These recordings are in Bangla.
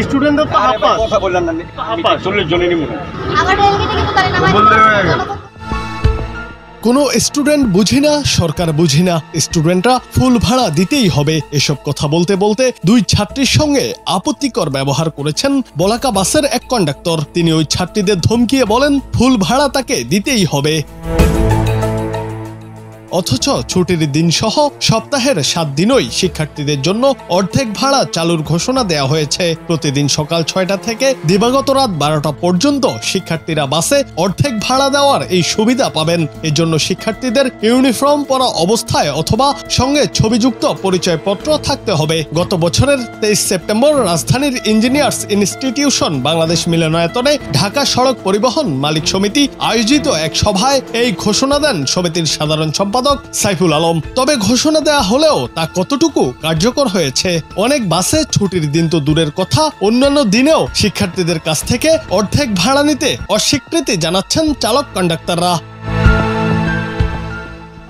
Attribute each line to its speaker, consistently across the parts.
Speaker 1: স্টুডেন্টদের তো হাফ পাস
Speaker 2: কথা বললেন না,
Speaker 1: হাফ পাস
Speaker 2: 40 জনই নিব
Speaker 3: আমার রেলগেটে কিন্তু তারা নামাই
Speaker 4: কোনো স্টুডেন্ট বুঝি না, সরকার বুঝি না, স্টুডেন্টরা ফুল ভাড়া দিতেই হবে এসব কথা বলতে বলতে দুই ছাত্রীর সঙ্গে আপত্তিকর ব্যবহার করেছেন বলাকা বাসের এক কন্ডাক্টর। তিনি ওই ছাত্রীদের ধমকিয়ে বলেন ফুল ভাড়া তাকে দিতেই হবে। অথচ ছুটির দিন সহ সপ্তাহের 7 দিনই শিক্ষার্থীদের জন্য অর্ধেক ভাড়া চালুর ঘোষণা দেওয়া হয়েছে। প্রতিদিন সকাল 6টা থেকে দিবাগত রাত 12টা পর্যন্ত শিক্ষার্থীরা বাসে অর্ধেক ভাড়া দেওয়ার এই সুবিধা পাবেন। এজন্য শিক্ষার্থীদের ইউনিফর্ম পরা অবস্থায় অথবা সঙ্গে ছবিযুক্ত পরিচয়পত্র থাকতে হবে। গত বছরের 23 সেপ্টেম্বর রাজধানীর ইঞ্জিনিয়ার্স ইনস্টিটিউশন বাংলাদেশ মিলনায়তনে ঢাকা সড়ক পরিবহন মালিক সমিতি আয়োজিত এক সভায় এই ঘোষণা দেন সমিতির সাধারণ সম্পাদক সাইফুল আলম। তবে ঘোষণা দেয়া হলেও তা কতটুকু কার্যকর হয়েছে? অনেক বাসে ছুটির দিন তো দূরের কথা, অন্যান্য দিনেও শিক্ষার্থীদের কাছ থেকে অর্ধেক ভাড়া নিতে অস্বীকৃতি জানাচ্ছেন চালক কন্ডাক্টররা।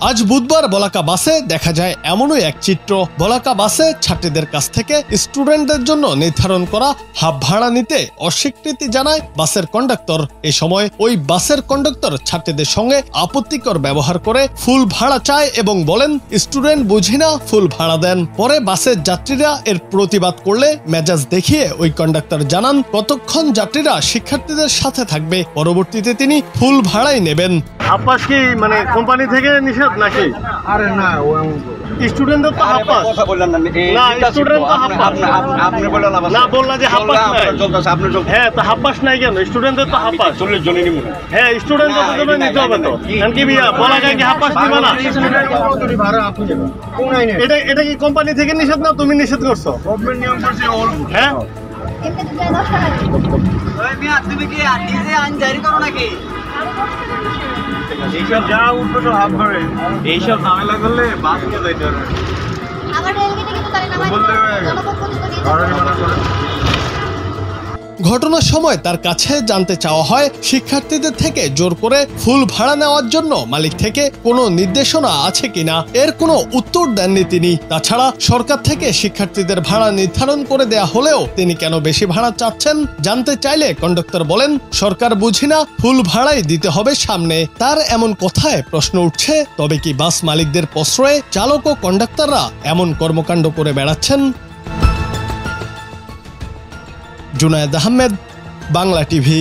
Speaker 4: আজ বুধবার বলাকা বাসে দেখা যায় এমনই এক চিত্র। বলাকা বাসে ছাত্রীদের কাছ থেকে স্টুডেন্টদের জন্য নির্ধারণ করা হাফ ভাড়া নিতে অস্বীকৃতি জানায় বাসের কন্ডাক্টর। এ সময় ওই বাসের কন্ডাক্টর ছাত্রীদের সঙ্গে আপত্তিকর ব্যবহার করে ফুল ভাড়া চায় এবং বলেন স্টুডেন্ট বুঝি না, ফুল ভাড়া দেন। পরে বাসের যাত্রীরা এর প্রতিবাদ করলে মেজাজ দেখিয়ে ওই কন্ডাক্টর জানান কতক্ষণ যাত্রীরা শিক্ষার্থীদের সাথে থাকবে, পরবর্তীতে তিনি ফুল ভাড়াই নেবেন।
Speaker 1: হাফ পাস কি মানে কোম্পানি থেকে নিষেধ নাকি?
Speaker 5: আরে না,
Speaker 1: স্টুডেন্টদের তো হাফ পাস
Speaker 2: কথা বললেন না,
Speaker 1: না স্টুডেন্ট তো হাফ পাস
Speaker 2: আপনি বললেন
Speaker 1: না, বললা যে হাফ পাস নাই।
Speaker 2: চলতেছে আপনি
Speaker 1: হ্যাঁ, তো হাফ পাস নাই কেন? স্টুডেন্টদের তো হাফ পাস
Speaker 2: 40 জনই নিব
Speaker 1: হ্যাঁ, স্টুডেন্টদের জন্য নিতে হবে তো। কারণ কি ভাইয়া বলা যায় কি হাফ পাস দিবা না? এটা কি কোম্পানি থেকে নিষেধ না তুমি নিষেধ করছো?
Speaker 5: গভর্নমেন্ট নিয়ম করছে
Speaker 1: হ্যাঁ,
Speaker 3: এমনি তো 10 টাকা
Speaker 6: ওই মিয়া তুমি কি নিজে আইন জারি করো নাকি?
Speaker 5: এইসব যা উঠবে তো হাফ করে এইসব ঝামেলা করলে বাস নিয়ে যাইতে হবে।
Speaker 3: আমার রেলগেটে কিন্তু তারা নামাই
Speaker 5: বলতে হবে কারণে মানা করে।
Speaker 4: ঘটনার সময় তার কাছে জানতে চাওয়া হয় শিক্ষার্থীদের থেকে জোর করে ফুল ভাড়া নেওয়ার জন্য মালিক থেকে কোনো নির্দেশনা আছে কিনা। এর কোনো উত্তর দেননি তিনি। তাছাড়া সরকার থেকে শিক্ষার্থীদের ভাড়া নির্ধারণ করে দেয়া হলেও তিনি কেন বেশি ভাড়া চাচ্ছেন জানতে চাইলে কন্ডাক্টর বলেন সরকার বুঝি না, ফুল ভাড়াই দিতে হবে সামনে। তার এমন কথায় প্রশ্ন উঠছে, তবে কি বাস মালিকদের প্রশ্রয়ে চালক ও কন্ডাক্টররা এমন কর্মকাণ্ড করে বেড়াচ্ছেন? জুনায়েদ আহমেদ, বাংলা টিভি।